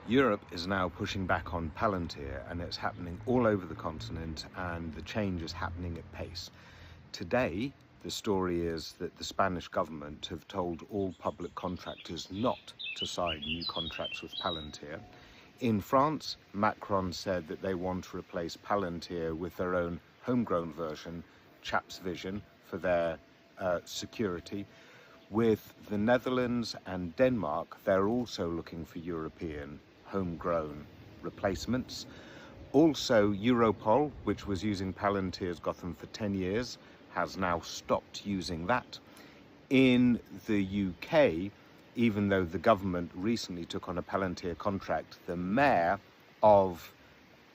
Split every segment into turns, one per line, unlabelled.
Europe is now pushing back on Palantir, and it's happening all over the continent, and the change is happening at pace. Today, the story is that the Spanish government have told all public contractors not to sign new contracts with Palantir. In France, Macron said that they want to replace Palantir with their own homegrown version, Chaps Vision, for their security. With the Netherlands and Denmark, they're also looking for European homegrown replacements. Also, Europol, which was using Palantir's Gotham for 10 years, has now stopped using that. In the UK, even though the government recently took on a Palantir contract, the mayor of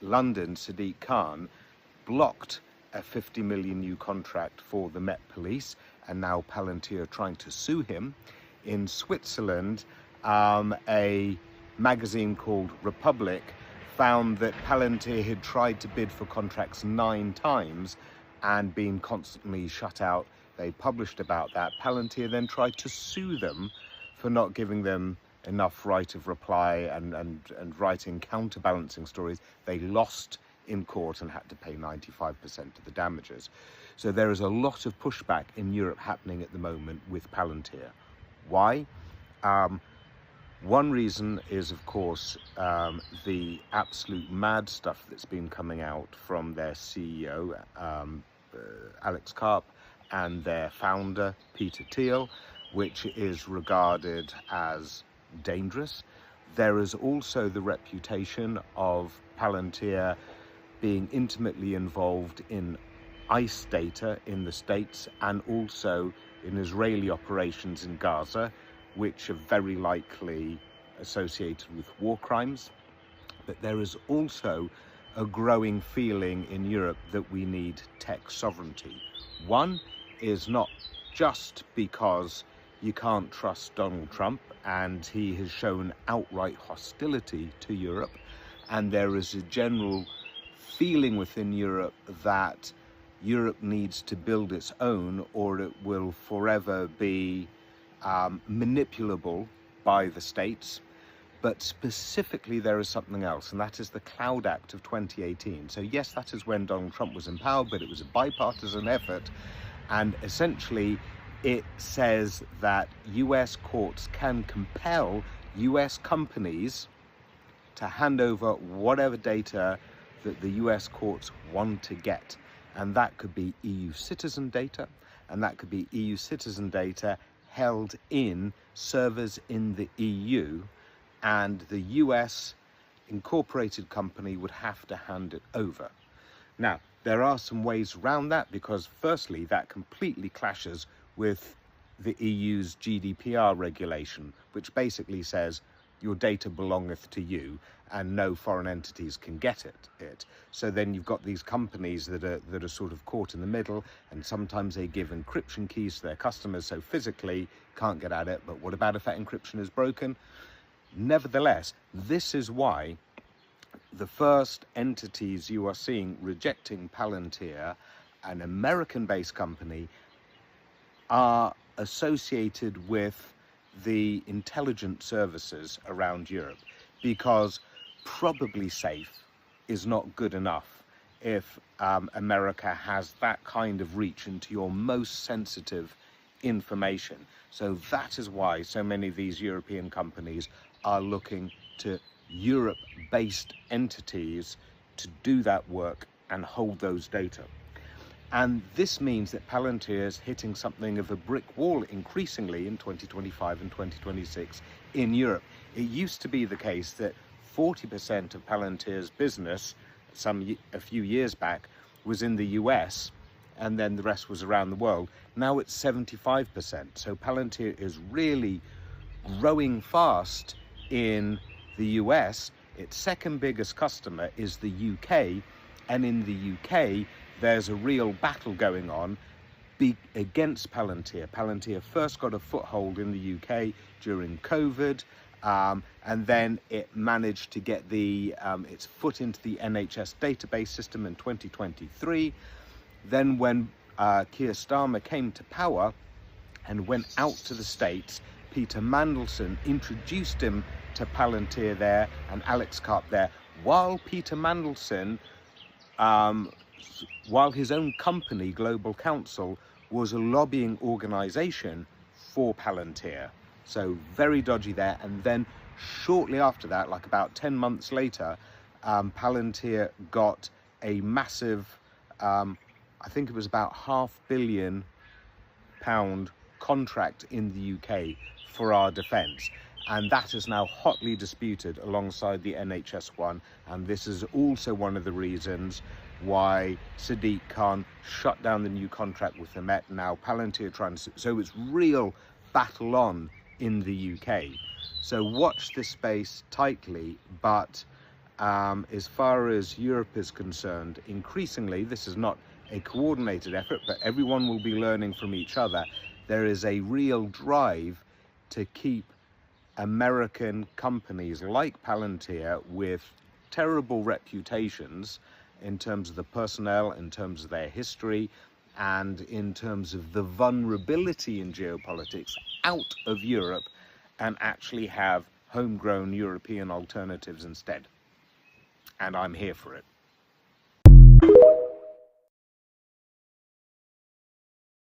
London, Sadiq Khan, blocked a 50 million new contract for the Met Police, and now Palantir trying to sue him. In Switzerland, a magazine called Republic found that Palantir had tried to bid for contracts 9 times and been constantly shut out. They published about that. Palantir then tried to sue them for not giving them enough right of reply and writing counterbalancing stories. They lost in court and had to pay 95% of the damages. So there is a lot of pushback in Europe happening at the moment with Palantir. Why? One reason is, of course, the absolute mad stuff that's been coming out from their CEO, Alex Karp, and their founder, Peter Thiel, which is regarded as dangerous. There is also the reputation of Palantir being intimately involved in ICE data in the States and also in Israeli operations in Gaza, which are very likely associated with war crimes. But there is also a growing feeling in Europe that we need tech sovereignty. One is not just because you can't trust Donald Trump and he has shown outright hostility to Europe, and there is a general feeling within Europe that Europe needs to build its own or it will forever be manipulable by the states. But specifically there is something else, and that is the Cloud Act of 2018. So yes, that is when Donald Trump was in power, but it was a bipartisan effort, and essentially it says that US courts can compel US companies to hand over whatever data that the US courts want to get. And that could be EU citizen data, and that could be EU citizen data held in servers in the EU, and the US incorporated company would have to hand it over. Now, there are some ways around that, because firstly, that completely clashes with the EU's GDPR regulation, which basically says your data belongeth to you and no foreign entities can get it. So then you've got these companies that are sort of caught in the middle, and sometimes they give encryption keys to their customers, so physically can't get at it. But what about if that encryption is broken? Nevertheless, this is why the first entities you are seeing rejecting Palantir, an American-based company, are associated with the intelligence services around Europe, because probably safe is not good enough if America has that kind of reach into your most sensitive information. So that is why so many of these European companies are looking to Europe-based entities to do that work and hold those data. And this means that Palantir is hitting something of a brick wall increasingly in 2025 and 2026 in Europe. It used to be the case that 40% of Palantir's business a few years back was in the US, and then the rest was around the world. Now it's 75%. So Palantir is really growing fast in the US. Its second biggest customer is the UK, and in the UK there's a real battle going on against Palantir. Palantir first got a foothold in the UK during COVID, and then it managed to get its foot into the NHS database system in 2023. Then when Keir Starmer came to power and went out to the States, Peter Mandelson introduced him to Palantir there and Alex Karp there, while Peter Mandelson, while his own company, Global Counsel, was a lobbying organization for Palantir. So very dodgy there. And then shortly after that, like about 10 months later, Palantir got a massive, I think it was about £500 million contract in the UK for our defence. And that is now hotly disputed alongside the NHS one. And this is also one of the reasons why Sadiq Khan shut down the new contract with the Met. Now Palantir trying to, so it's real battle on in the UK. So watch this space tightly, but as far as Europe is concerned, increasingly, this is not a coordinated effort, but everyone will be learning from each other. There is a real drive to keep American companies like Palantir with terrible reputations in terms of the personnel, in terms of their history, and in terms of the vulnerability in geopolitics out of Europe, and actually have homegrown European alternatives instead. And I'm here for it.